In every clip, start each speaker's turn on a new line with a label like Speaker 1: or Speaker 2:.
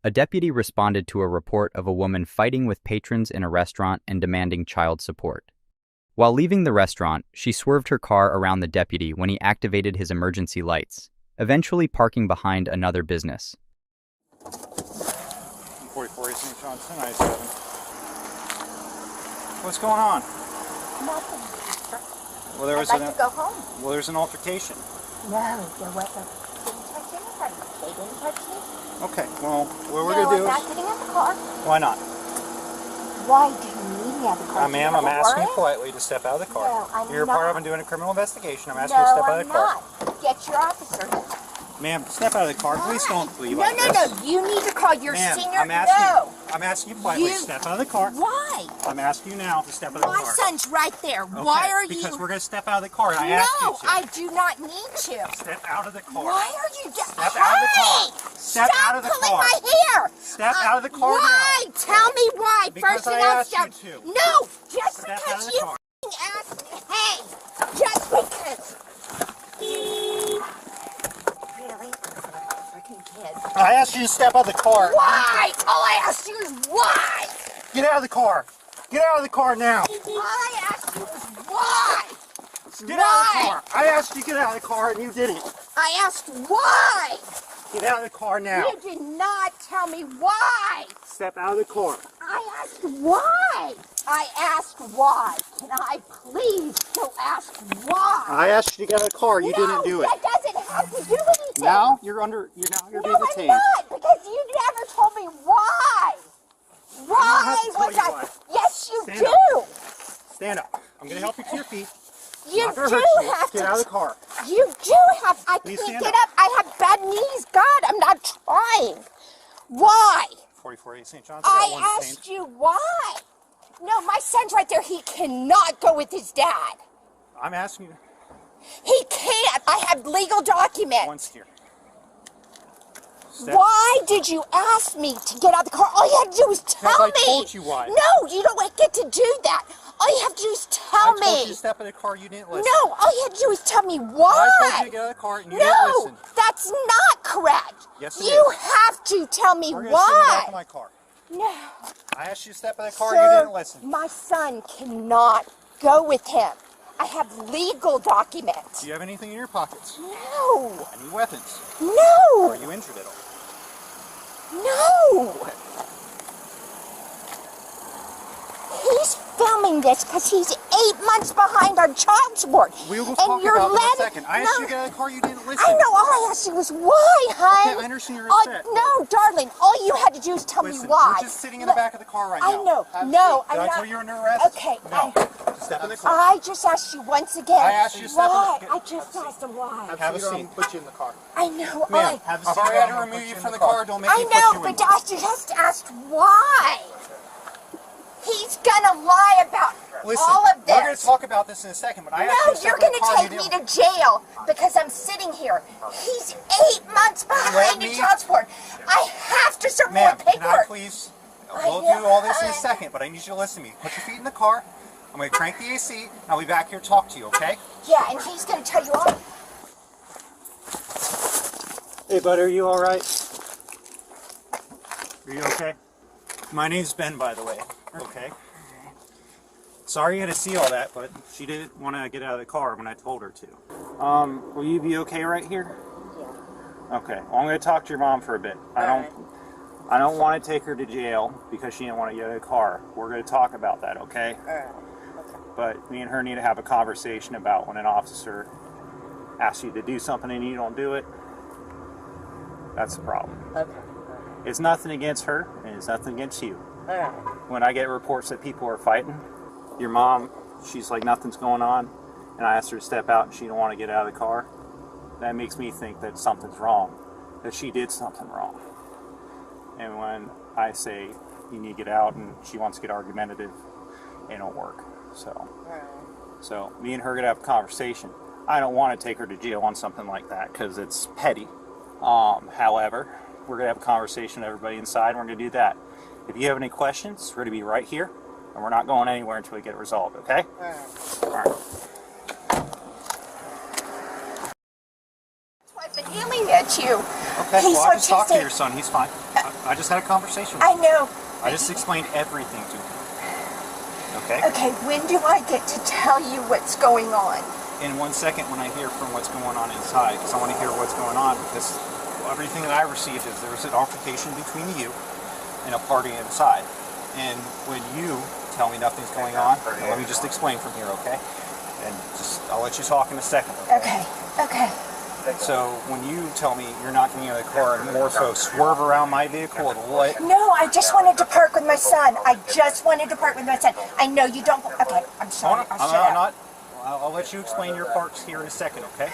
Speaker 1: A deputy responded to a report of a woman fighting with patrons in a restaurant and demanding child support. While leaving the restaurant, she swerved her car around the deputy when he activated his emergency lights, eventually parking behind another business.
Speaker 2: 44 St. Johnston, I-7. What's going on?
Speaker 3: Nothing.
Speaker 2: Well, there was
Speaker 3: I'd like to go home.
Speaker 2: Well, there's an altercation.
Speaker 3: No, there wasn't. Didn't touch anybody. They didn't touch me.
Speaker 2: Okay, well, what we're
Speaker 3: No,
Speaker 2: going to do
Speaker 3: I'm not getting out the car.
Speaker 2: Why not?
Speaker 3: Why do you need me out of the car?
Speaker 2: Ma'am, I'm asking you politely to step out of the car.
Speaker 3: No, I'm
Speaker 2: You're
Speaker 3: not.
Speaker 2: part of doing a criminal investigation. I'm asking you to step out of the car.
Speaker 3: No, I'm not. Get your officer.
Speaker 2: Ma'am, step out of the car. Please don't leave
Speaker 3: No,
Speaker 2: like
Speaker 3: no,
Speaker 2: this.
Speaker 3: no. You need to call your senior.
Speaker 2: I'm asking you politely to step out of the car.
Speaker 3: Why?
Speaker 2: I'm asking you now to step out of the car.
Speaker 3: My son's right there.
Speaker 2: Okay,
Speaker 3: Why are you?
Speaker 2: Because we're going to step out of the car. I asked you to.
Speaker 3: I do not need to.
Speaker 2: Step out of the car.
Speaker 3: Why are you
Speaker 2: Step out of the car. Step out of the car.
Speaker 3: Stop pulling my hair.
Speaker 2: Step out of the car
Speaker 3: why?
Speaker 2: now.
Speaker 3: Tell me why.
Speaker 2: Because
Speaker 3: First
Speaker 2: I
Speaker 3: and I'll
Speaker 2: asked
Speaker 3: step.
Speaker 2: you to.
Speaker 3: No, just
Speaker 2: Step out of
Speaker 3: because
Speaker 2: the
Speaker 3: you
Speaker 2: car.
Speaker 3: asked me. Hey, just because. Really? Freaking kid.
Speaker 2: I asked you to step out of the car.
Speaker 3: Why? All I asked you is why.
Speaker 2: Get out of the car. Get out of the car now.
Speaker 3: All I asked you is why.
Speaker 2: Get out of the car. I asked you to get out of the car and you didn't.
Speaker 3: I asked why.
Speaker 2: Get out of the car now.
Speaker 3: You did not tell me why.
Speaker 2: Step out of the car.
Speaker 3: I asked why. I asked why. Can I please go ask why?
Speaker 2: I asked you to get out of the car. You didn't do it.
Speaker 3: That doesn't have to do anything.
Speaker 2: Now you're being
Speaker 3: No,
Speaker 2: detained.
Speaker 3: I'm not, because you never told me why. Why
Speaker 2: have to tell
Speaker 3: was
Speaker 2: you
Speaker 3: I?
Speaker 2: why.
Speaker 3: Yes, you
Speaker 2: Stand
Speaker 3: do.
Speaker 2: Stand up. I'm going to help you to your feet.
Speaker 3: You
Speaker 2: Not gonna
Speaker 3: do
Speaker 2: hurt you.
Speaker 3: have
Speaker 2: Get
Speaker 3: to.
Speaker 2: out of the car.
Speaker 3: You do have. I
Speaker 2: Please
Speaker 3: can't
Speaker 2: stand
Speaker 3: get
Speaker 2: up.
Speaker 3: up. I have bad knees. God, I'm not trying. Why?
Speaker 2: 44 St. Johnston.
Speaker 3: I asked you why. No, my son's right there. He cannot go with his dad.
Speaker 2: I'm asking you.
Speaker 3: He can't. I have legal documents.
Speaker 2: Once here. Step.
Speaker 3: Why did you ask me to get out of the car? All you had to do was tell me.
Speaker 2: Because I told you why.
Speaker 3: No, you don't get to do that. All you have to do is tell me.
Speaker 2: I told you to step in the car. You didn't listen.
Speaker 3: No, all you had to do is tell me why.
Speaker 2: I told you to get out of the car and you didn't listen.
Speaker 3: No, that's not correct.
Speaker 2: Yes, it
Speaker 3: you
Speaker 2: is.
Speaker 3: have to tell me
Speaker 2: We're going to sit in the back of
Speaker 3: why.
Speaker 2: my car.
Speaker 3: No.
Speaker 2: I asked you to step in the car
Speaker 3: Sir,
Speaker 2: and you didn't listen.
Speaker 3: my son cannot go with him. I have legal documents.
Speaker 2: Do you have anything in your pockets?
Speaker 3: No.
Speaker 2: Any weapons?
Speaker 3: No.
Speaker 2: Are you injured at all?
Speaker 3: No! He's filming this because he's 8 months behind on child support.
Speaker 2: We will
Speaker 3: and
Speaker 2: talk
Speaker 3: you're
Speaker 2: about that in a
Speaker 3: letting-
Speaker 2: second. I asked you to get out of the car, you didn't listen.
Speaker 3: I know, all I asked you was why, hon?
Speaker 2: Okay, I understand you're upset.
Speaker 3: No, darling, all you had to do is tell
Speaker 2: Listen,
Speaker 3: me why.
Speaker 2: you're just sitting in the back of the car right now.
Speaker 3: I know.
Speaker 2: Have a
Speaker 3: No,
Speaker 2: seat. Did
Speaker 3: I'm
Speaker 2: I
Speaker 3: not.
Speaker 2: tell you you're under arrest?
Speaker 3: Okay,
Speaker 2: No. Step in the car.
Speaker 3: I just asked you once again.
Speaker 2: I asked you to step in the-
Speaker 3: why?
Speaker 2: get-
Speaker 3: I just asked him why.
Speaker 2: Have a seat.
Speaker 4: Put you in the car.
Speaker 3: I know.
Speaker 2: Ma'am, have a seat. I had to remove you from the car. Don't make
Speaker 3: I
Speaker 2: me put
Speaker 3: know,
Speaker 2: you
Speaker 3: but
Speaker 2: in.
Speaker 3: I just asked why. He's gonna lie about
Speaker 2: Listen,
Speaker 3: all of this.
Speaker 2: we're going to talk about this in a second, but I asked you
Speaker 3: No,
Speaker 2: to
Speaker 3: you're
Speaker 2: step in
Speaker 3: going
Speaker 2: the
Speaker 3: to
Speaker 2: car.
Speaker 3: take
Speaker 2: you
Speaker 3: me
Speaker 2: didn't.
Speaker 3: to jail because I'm sitting here. He's 8 months behind in
Speaker 2: me-
Speaker 3: child support. I have to serve more
Speaker 2: Ma'am, can I
Speaker 3: paperwork.
Speaker 2: please? We'll do all this in a second, but I need you to listen to me. Put your feet in the car. I'm going to crank the AC, and I'll be back here to talk to you, okay?
Speaker 3: Yeah, and he's going to tell you all.
Speaker 2: Hey, bud, are you all right? Are you okay? My name's Ben, by the way. Okay. Sorry you had to see all that, but she didn't want to get out of the car when I told her to. Will you be okay right here?
Speaker 3: Yeah.
Speaker 2: Okay. Well, I'm going to talk to your mom for a bit. I don't want to take her to jail because she didn't want to get out of the car. We're going to talk about that, okay?
Speaker 3: Okay.
Speaker 2: But me and her need to have a conversation about when an officer asks you to do something and you don't do it. That's the problem.
Speaker 3: Okay.
Speaker 2: It's nothing against her, and it's nothing against you.
Speaker 3: All right.
Speaker 2: When I get reports that people are fighting, your mom, she's like, nothing's going on, and I asked her to step out and she don't want to get out of the car, that makes me think that something's wrong, that she did something wrong. And when I say you need to get out and she wants to get argumentative, it don't work. So me and her are going to have a conversation. I don't want to take her to jail on something like that because it's petty. However, we're going to have a conversation with everybody inside, and we're going to do that. If you have any questions, we're going to be right here, and we're not going anywhere until we get it resolved, okay? All right.
Speaker 3: I've been yelling at you.
Speaker 2: Okay,
Speaker 3: He's
Speaker 2: well, I'll just talk to
Speaker 3: autistic.
Speaker 2: your son. He's fine. I just had a conversation with
Speaker 3: I
Speaker 2: you.
Speaker 3: know.
Speaker 2: I just explained everything to you. Okay?
Speaker 3: Okay, when do I get to tell you what's going on?
Speaker 2: In 1 second when I hear from what's going on inside, because I want to hear what's going on, because everything that I received is there was an altercation between you and a party inside. And when you tell me nothing's going on, let me just explain from here, okay? And I'll let you talk in a second.
Speaker 3: Okay.
Speaker 2: So when you tell me you're not getting out of the car and more so swerve around my vehicle and what?
Speaker 3: No, I just wanted to park with my son. I know you don't. Okay, I'm sorry.
Speaker 2: I'll let you explain your parts here in a second, okay?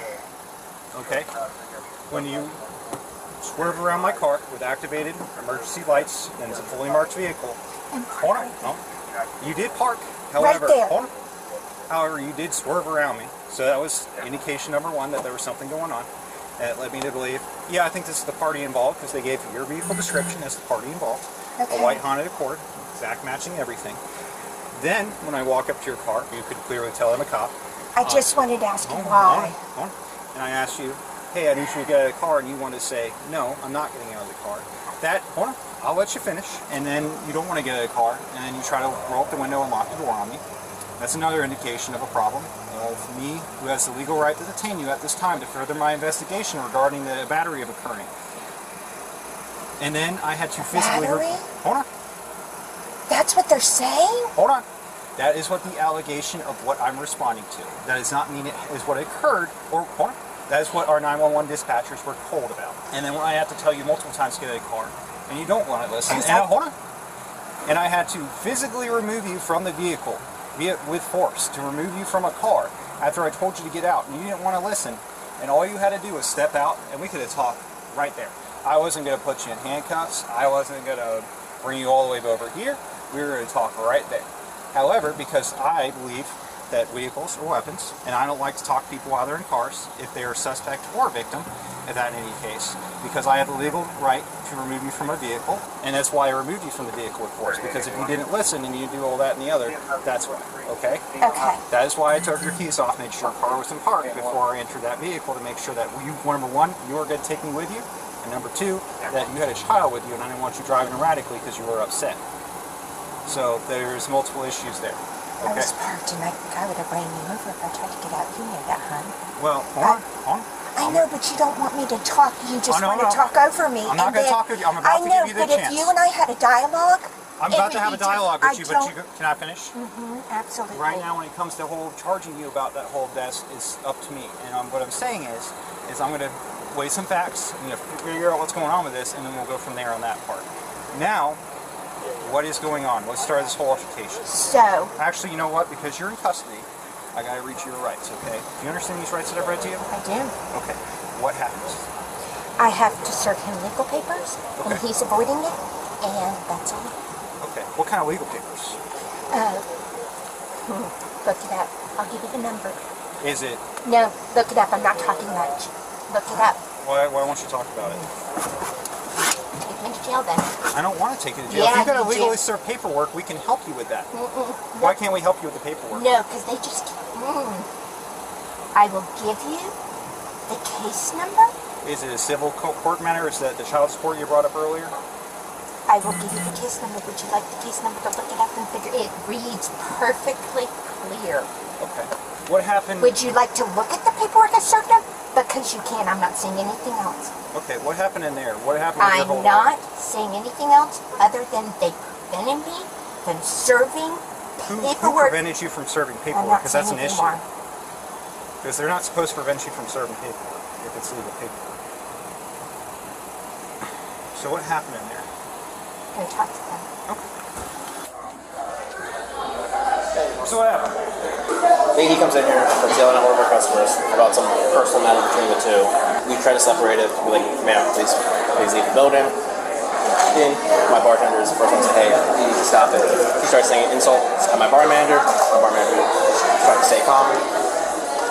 Speaker 2: Okay. When you swerve around my car with activated emergency lights and it's a fully marked vehicle. Hold on. No. You did park. However,
Speaker 3: right there.
Speaker 2: hold on. However, you did swerve around me. So that was indication number one that there was something going on. That led me to believe, yeah, I think this is the party involved because they gave your vehicle description as the party involved.
Speaker 3: Okay.
Speaker 2: A white Honda Accord, exact matching everything. Then, when I walk up to your car, you could clearly tell I'm a cop.
Speaker 3: I just wanted to ask you why.
Speaker 2: Hold on. And I asked you, hey, I need you to get out of the car, and you wanted to say, no, I'm not getting out of the car. Hold on, I'll let you finish. And then you don't want to get out of the car, and then you try to roll up the window and lock the door on me. That's another indication of a problem of me, who has the legal right to detain you at this time to further my investigation regarding the battery of occurring. And then I had to physically...
Speaker 3: Battery?
Speaker 2: Hold on.
Speaker 3: That's what they're saying?
Speaker 2: Hold on. That is what the allegation of what I'm responding to. That does not mean it is what occurred, or hold on. That is what our 911 dispatchers were told about. And then when I had to tell you multiple times to get out of the car, and you don't want to listen, and hold on. And I had to physically remove you from the vehicle, be it with force, to remove you from a car after I told you to get out, and you didn't want to listen. And all you had to do was step out, and we could have talked right there. I wasn't going to put you in handcuffs. I wasn't going to bring you all the way over here. We were going to talk right there. However, because I believe that vehicles are weapons, and I don't like to talk to people while they're in cars, if they are suspect or victim, if that in any case, because I have the legal right to remove you from a vehicle, and that's why I removed you from the vehicle with force, because if you didn't listen and you do all that and the other, that's why, okay?
Speaker 3: Okay.
Speaker 2: That is why I took your keys off, made sure your car was in park before I entered that vehicle, to make sure that you, number one, you were going to take me with you, and number two, that you had a child with you, and I didn't want you driving erratically because you were upset. So there's multiple issues there. Okay.
Speaker 3: I was parked and I would have ran you over if I tried to get out. You know that, hon.
Speaker 2: Well, hold on.
Speaker 3: I know, but you don't want me to talk. You just want to talk over me.
Speaker 2: I'm not going to talk with you. I'm about to give you the chance.
Speaker 3: I know, but if you and I had a dialogue...
Speaker 2: I'm about to have a dialogue with you, but can I finish?
Speaker 3: Mm-hmm, absolutely.
Speaker 2: Right now, when it comes to charging you about that whole desk, it's up to me. And what I'm saying is I'm going to weigh some facts, I'm going to figure out what's going on with this, and then we'll go from there on that part. Now, what is going on? What started this whole altercation?
Speaker 3: So...
Speaker 2: Actually, you know what? Because you're in custody, I got to read you your rights, okay? Do you understand these rights that I've read to you?
Speaker 3: I do.
Speaker 2: Okay. What happens?
Speaker 3: I have to serve him legal papers, and he's avoiding it, and that's all.
Speaker 2: Okay. What kind of legal papers?
Speaker 3: Look it up. I'll give you the number.
Speaker 2: Is it?
Speaker 3: No, look it up. I'm not talking much. Look it up.
Speaker 2: Why won't you talk about it?
Speaker 3: Take me to jail then.
Speaker 2: I don't want to take you to jail.
Speaker 3: Yeah,
Speaker 2: if you've got to legally serve paperwork, we can help you with that. Why can't we help you with the paperwork?
Speaker 3: No, because they just... I will give you the case number.
Speaker 2: Is it a civil court matter? Is that the child support you brought up earlier?
Speaker 3: I will give you the case number. Would you like the case number to look it up and figure it? Reads perfectly clear.
Speaker 2: Okay. What happened?
Speaker 3: Would you like to look at the paperwork I served them? Because you can. I'm not saying anything else.
Speaker 2: Okay. What happened in there? What happened with your whole...
Speaker 3: I'm not saying anything else other than they prevented me from serving paperwork.
Speaker 2: Who prevented you from serving paperwork? Because that's an issue.
Speaker 3: More.
Speaker 2: Because they're not supposed to prevent you from serving paperwork if it's legal paperwork. So what happened in there?
Speaker 3: I'm going to talk to them.
Speaker 2: Okay. So what happened?
Speaker 4: He comes in here, starts yelling at one of our customers about some personal matter between the two. We try to separate it. We're like, ma'am, please leave the building. Then my bartender is the first one to say, hey, you need to stop it. He starts saying insults at my bar manager. My bar manager tried to stay calm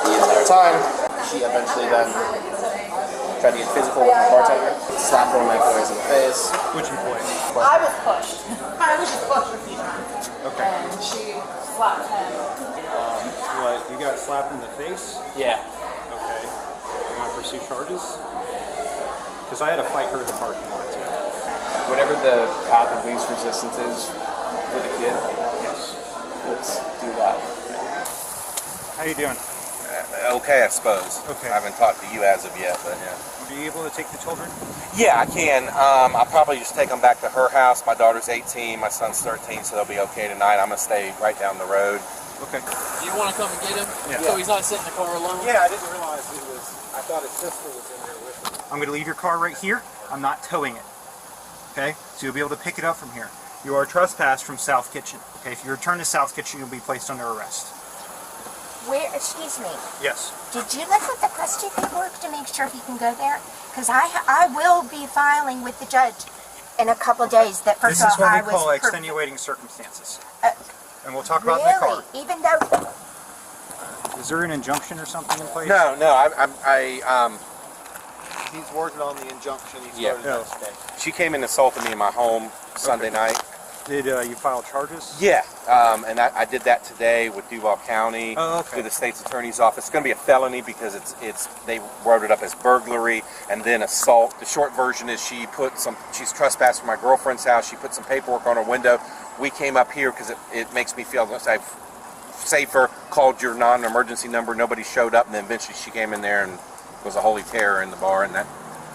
Speaker 4: the entire time. She eventually then tried to get physical with my bartender, slapped one of my employees in the face.
Speaker 2: Which employee?
Speaker 5: I was pushed. I was just pushed a few times.
Speaker 2: Okay.
Speaker 5: And she slapped him.
Speaker 2: What? You got slapped in the face?
Speaker 4: Yeah.
Speaker 2: Okay. You want to pursue charges? Because I had to fight her in the parking lot too.
Speaker 4: Whatever the path of least resistance is for the kid, let's do that.
Speaker 2: How you doing?
Speaker 6: Okay, I suppose.
Speaker 2: Okay.
Speaker 6: I haven't talked to you as of yet, but yeah.
Speaker 2: Are you able to take the children?
Speaker 6: Yeah, I can. I'll probably just take them back to her house. My daughter's 18, my son's 13, so they'll be okay tonight. I'm going to stay right down the road.
Speaker 2: Okay.
Speaker 7: You want to come and get him?
Speaker 2: Yeah.
Speaker 7: So he's not sitting in the car alone?
Speaker 4: Yeah, I didn't realize it was. I thought his sister was in there with him.
Speaker 2: I'm going to leave your car right here. I'm not towing it. Okay? So you'll be able to pick it up from here. You are trespassed from South Kitchen. Okay? If you return to South Kitchen, you'll be placed under arrest.
Speaker 3: Where, excuse me,
Speaker 2: Yes.
Speaker 3: did you look at the custody paperwork to make sure he can go there? Because I will be filing with the judge in a couple of days that
Speaker 2: This
Speaker 3: first
Speaker 2: is
Speaker 3: of all
Speaker 2: what
Speaker 3: I
Speaker 2: we
Speaker 3: was...
Speaker 2: call extenuating circumstances.
Speaker 3: Uh,
Speaker 2: And we'll talk about it in the car.
Speaker 3: Really? Even though...
Speaker 2: Is there an injunction or something in place?
Speaker 6: No,
Speaker 4: He's working on the injunction. He
Speaker 6: Yeah.
Speaker 4: started yesterday.
Speaker 6: she came and assaulted me in my home Sunday night.
Speaker 2: Did you file charges?
Speaker 6: Yeah, and I did that today with Duval County through the state's attorney's office. It's going to be a felony because they wrote it up as burglary and then assault. The short version is she's trespassed from my girlfriend's house. She put some paperwork on her window. We came up here because it makes me feel safer. Called your non-emergency number. Nobody showed up, and then eventually she came in there and was a holy terror in the bar, and that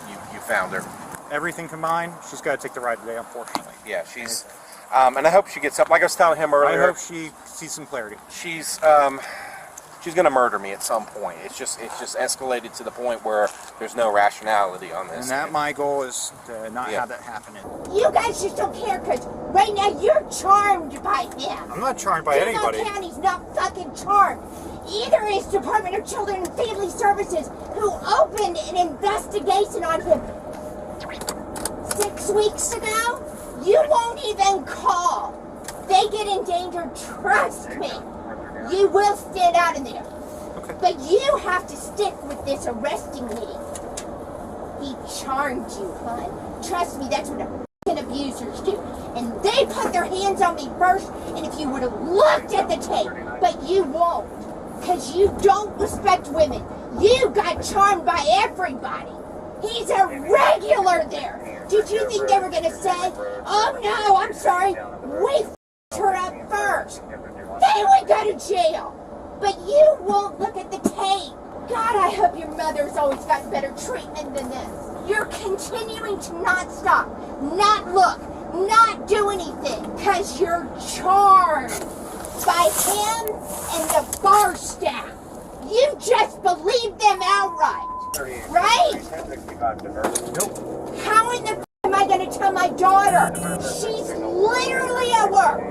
Speaker 6: you found her.
Speaker 2: Everything combined, she's got to take the ride today, unfortunately.
Speaker 6: Yeah, she's. And I hope she gets up. Like I was telling him earlier,
Speaker 2: I hope she sees some clarity.
Speaker 6: she's going to murder me at some point. It's just escalated to the point where there's no rationality on this.
Speaker 2: And that my goal is to not have that happen.
Speaker 3: You guys just don't care because right now you're charmed by him.
Speaker 2: I'm not charmed by
Speaker 3: Duval
Speaker 2: anybody.
Speaker 3: County's not fucking charmed. Either is Department of Children and Family Services, who opened an investigation on him 6 weeks ago. You won't even call. They get endangered, trust me. You will stand out in there.
Speaker 2: Okay.
Speaker 3: But you have to stick with this arresting me. He charmed you, hon. Trust me, that's what f***ing abusers do. And they put their hands on me first, and if you would have looked at the tape, but you won't, because you don't respect women. You got charmed by everybody. He's a regular there. Did you think they were going to say, oh no, I'm sorry, we f***ed her up first? They would go to jail. But you won't look at the tape. God, I hope your mother's always gotten better treatment than this. You're continuing to not stop, not look, not do anything, because you're charmed by him and the bar staff. You just believe them outright. Right?
Speaker 2: Nope.
Speaker 3: How in the f*** am I going to tell my daughter? She's literally at work.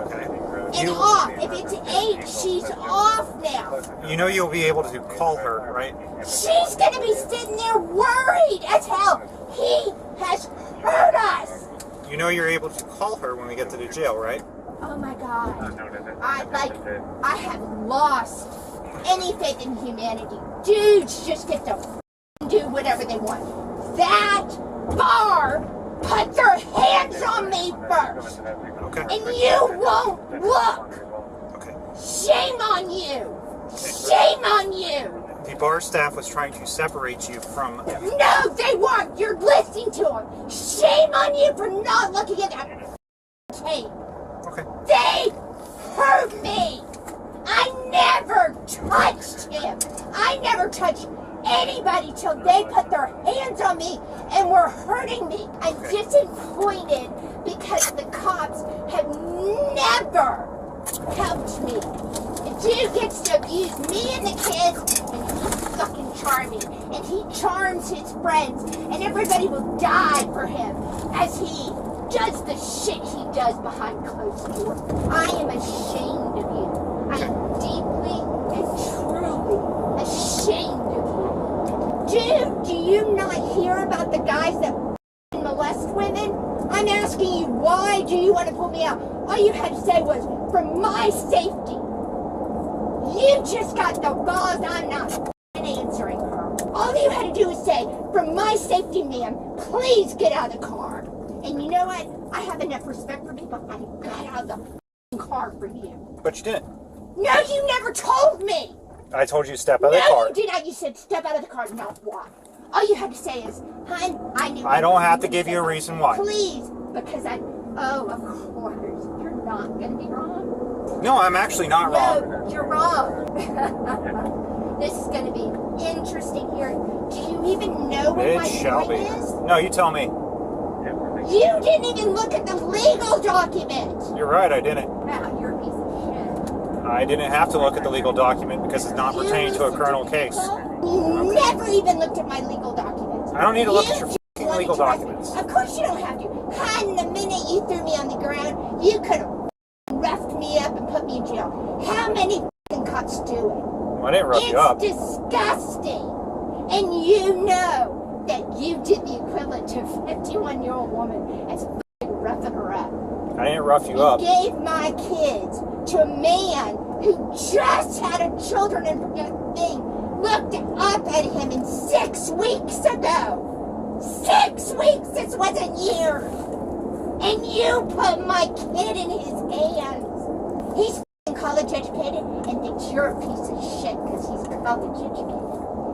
Speaker 2: Okay.
Speaker 3: And off. If it's 8, she's off now.
Speaker 2: You know you'll be able to call her, right?
Speaker 3: She's going to be sitting there worried as hell. He has hurt us.
Speaker 2: You know you're able to call her when we get to the jail, right?
Speaker 3: Oh my God. I have lost any faith in humanity. Dudes just get to do whatever they want. That bar put their hands on me first.
Speaker 2: Okay.
Speaker 3: And you won't look.
Speaker 2: Okay.
Speaker 3: Shame on you. Shame on you.
Speaker 2: The bar staff was trying to separate you from...
Speaker 3: No, they weren't. You're listening to them. Shame on you for not looking at that tape.
Speaker 2: Okay.
Speaker 3: They hurt me. I never touched him. I never touched anybody till they put their hands on me and were hurting me. I'm disappointed because the cops have never helped me. The dude gets to abuse me and the kids, and he's fucking charming. And he charms his friends, and everybody will die for him as he does the shit he does behind closed doors. I am ashamed of you. I am deeply and truly ashamed of you. Dude, do you not hear about the guys that molest women? I'm asking you, why do you want to pull me out? All you had to say was, for my safety. You just got the balls, I'm not answering her. All you had to do was say, for my safety, ma'am, please get out of the car. And you know what? I have enough respect for people. I got out of the car for you.
Speaker 2: But you didn't.
Speaker 3: No, you never told me.
Speaker 2: I told you to step out of the
Speaker 3: No,
Speaker 2: car.
Speaker 3: you did not. You said step out of the car. Now what? All you had to say is, "Hun, I knew."
Speaker 2: I don't have to give you a reason why.
Speaker 3: Please, because oh, of course, you're not going to be wrong.
Speaker 2: No, I'm actually not wrong.
Speaker 3: No, you're wrong. This is going to be interesting here. Do you even know what my point is?
Speaker 2: No, you tell me.
Speaker 3: You didn't even look at the legal document.
Speaker 2: You're right, I didn't.
Speaker 3: Wow, you're a piece of shit.
Speaker 2: I didn't have to look at the legal document because it's not pertaining to a criminal case.
Speaker 3: You never even looked at my legal documents.
Speaker 2: I don't need to look at your f***ing legal documents.
Speaker 3: Of course you don't have to. Hun, the minute you threw me on the ground, you could have roughed me up and put me in jail. How many f***ing cops do it?
Speaker 2: Well, I didn't rough you up.
Speaker 3: It's disgusting. And you know that you did the equivalent to a 51-year-old woman as f***ing roughing her up.
Speaker 2: I didn't rough you up.
Speaker 3: You gave my kids to a man who just had a children and thing. Looked up at him in 6 weeks ago. 6 weeks! This wasn't years! And you put my kid in his hands. He's f***ing college educated and thinks you're a piece of shit because he's college educated.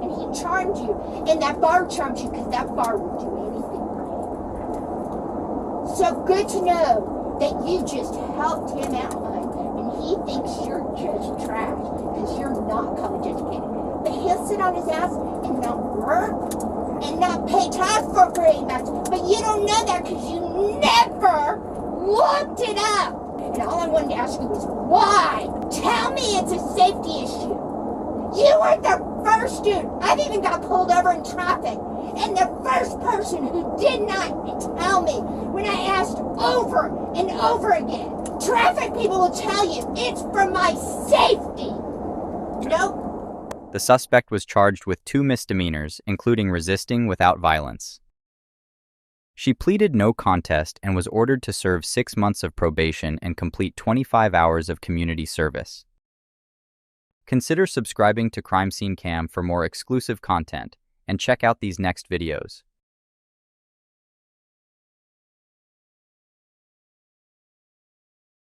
Speaker 3: And he charmed you. And that bar charmed you because that bar would do anything for him. So good to know that you just helped him out, hon. And he thinks you're just trash because you're not college educated. But he'll sit on his ass and not work and not pay tax for very much. But you don't know that because you never looked it up. And all I wanted to ask you was why? Tell me it's a safety issue. You were the first dude. I've even got pulled over in traffic. And the first person who did not tell me when I asked over and over again. Traffic people will tell you it's for my safety. Nope.
Speaker 1: The suspect was charged with 2 misdemeanors, including resisting without violence. She pleaded no contest and was ordered to serve 6 months of probation and complete 25 hours of community service. Consider subscribing to Crime Scene Cam for more exclusive content, and check out these next videos.